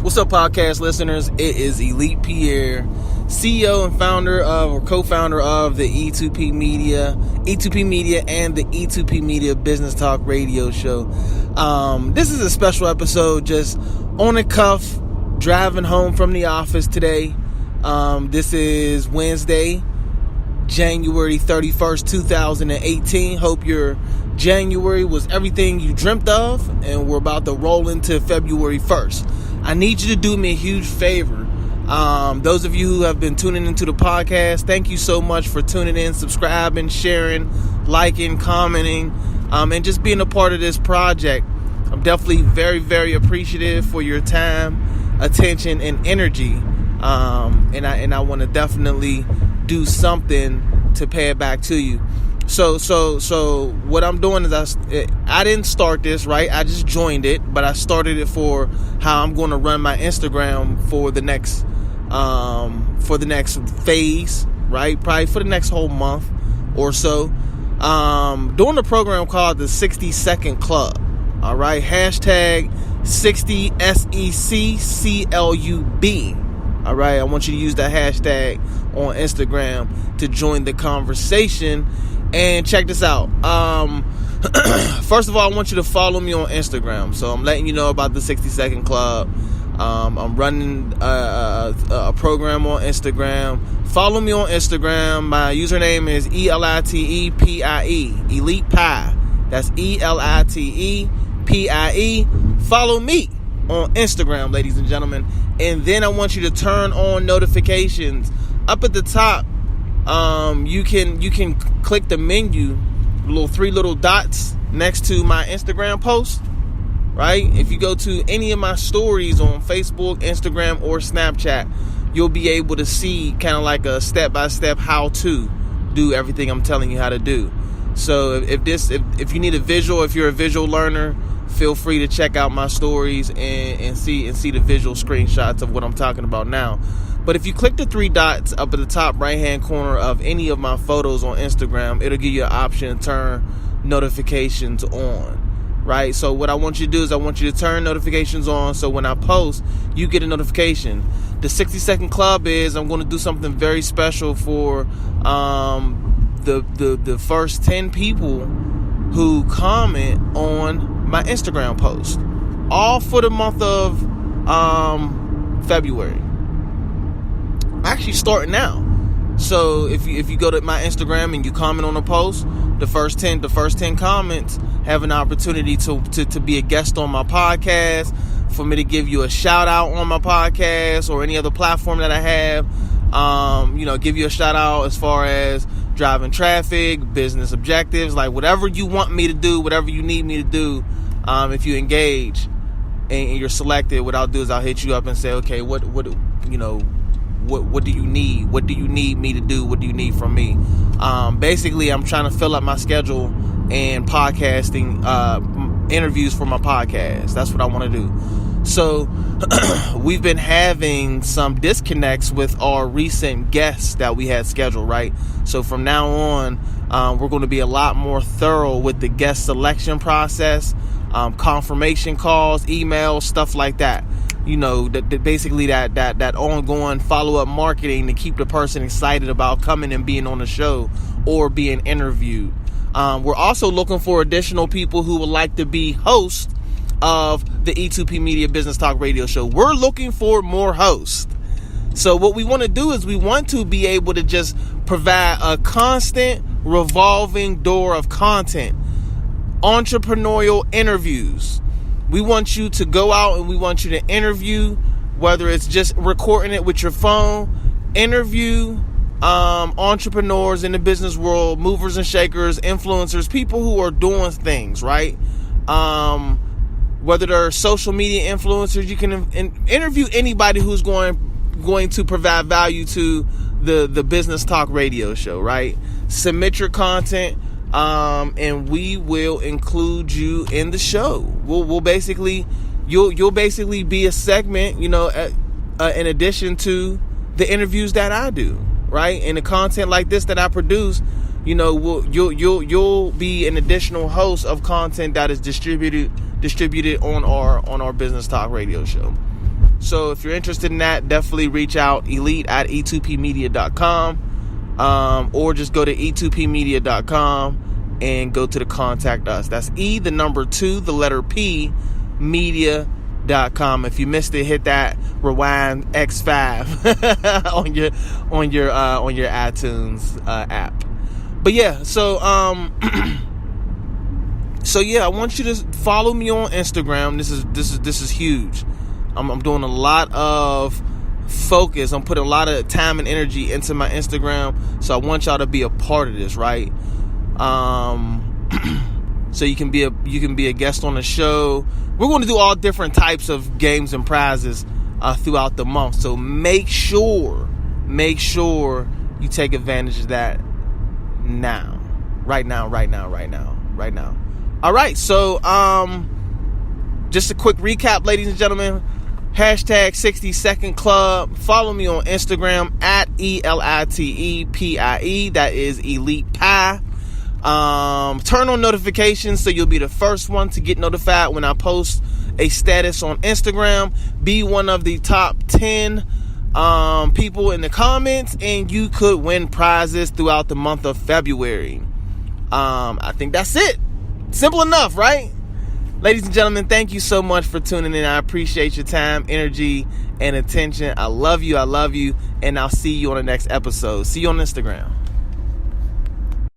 What's up, podcast listeners? It is Elite Pierre, CEO and co-founder of the E2P Media and the E2P Media Business Talk Radio Show. This is a special episode, just on the cuff, driving home from the office today. This is Wednesday, January 31st, 2018. Hope your January was everything you dreamt of, and we're about to roll into February 1st. I need you to do me a huge favor. Those of you who have been tuning into the podcast, thank you so much for tuning in, subscribing, sharing, liking, commenting, and just being a part of this project. I'm definitely very, very appreciative for your time, attention, and energy. And I want to definitely do something to pay it back to you. So what I'm doing is I didn't start this, right? I just joined it, but I started it for how I'm going to run my Instagram for the next phase, right? Probably for the next whole month or so. Doing a program called the 60 Second Club. All right, hashtag 60 SECCLUB. All right, I want you to use that hashtag on Instagram to join the conversation. And check this out. First of all, I want you to follow me on Instagram. So I'm letting you know about the 60 Second Club. I'm running a program on Instagram. Follow me on Instagram. My username is ELITEPIE. Elite Pie. That's ELITEPIE. Follow me on Instagram, ladies and gentlemen. And then I want you to turn on notifications. Up at the top, you can click the menu, three little dots next to my Instagram post, right? If you go to any of my stories on Facebook, Instagram, or Snapchat, you'll be able to see kind of like a step-by-step how to do everything I'm telling you how to do. So if you need a visual, if you're a visual learner, feel free to check out my stories and see the visual screenshots of what I'm talking about now. But if you click the three dots up at the top right-hand corner of any of my photos on Instagram, it'll give you an option to turn notifications on, right? So what I want you to do is I want you to turn notifications on so when I post, you get a notification. The 60 Second Club is I'm going to do something very special for the first 10 people who comment on my Instagram post, all for the month of February. Actually starting now. So if you go to my Instagram and you comment on a post, the first 10 comments have an opportunity to be a guest on my podcast, for me to give you a shout out on my podcast or any other platform that I have. Give you a shout out as far as driving traffic, business objectives, like whatever you want me to do, whatever you need me to do. If you engage and you're selected, what I'll do is I'll hit you up and say, okay, what do you need? What do you need me to do? What do you need from me? Basically, I'm trying to fill up my schedule and podcasting interviews for my podcast. That's what I want to do. So we've been having some disconnects with our recent guests that we had scheduled, right? So from now on, we're going to be a lot more thorough with the guest selection process, confirmation calls, emails, stuff like that. Basically that ongoing follow-up marketing to keep the person excited about coming and being on the show or being interviewed. We're also looking for additional people who would like to be hosts of the E2P Media Business Talk Radio Show. We're looking for more hosts. So what we want to do is we want to be able to just provide a constant revolving door of content, entrepreneurial interviews. We want you to go out and we want you to interview, whether it's just recording it with your phone, interview entrepreneurs in the business world, movers and shakers, influencers, people who are doing things, right? Whether they're social media influencers, you can interview anybody who's going to provide value to the Business Talk Radio Show, right? Submit your content. And we will include you in the show. We'll basically, you'll basically be a segment, in addition to the interviews that I do, right? And the content like this that I produce, you'll be an additional host of content that is distributed on our Business Talk Radio Show. So if you're interested in that, definitely reach out, elite@e2pmedia.com, or just go to e2pmedia.com and go to the contact us. That's E2 media.com. If you missed it, hit that rewind X5 on your iTunes app. But yeah, so so yeah, I want you to follow me on Instagram. This is huge. I'm doing a lot of focus. I'm putting a lot of time and energy into my Instagram. So I want y'all to be a part of this, right? So you can be a guest on the show. We're going to do all different types of games and prizes throughout the month. So make sure you take advantage of that now. Right now. All right. So just a quick recap, ladies and gentlemen. Hashtag 60-second club. Follow me on Instagram at ELITEPIE. That is Elite Pie. Turn on notifications so you'll be the first one to get notified when I post a status on Instagram. Be one of the top 10 people in the comments, and you could win prizes throughout the month of February. I think that's it. Simple enough, right? Ladies and gentlemen, thank you so much for tuning in. I appreciate your time, energy, and attention. I love you, and I'll see you on the next episode. See you on Instagram.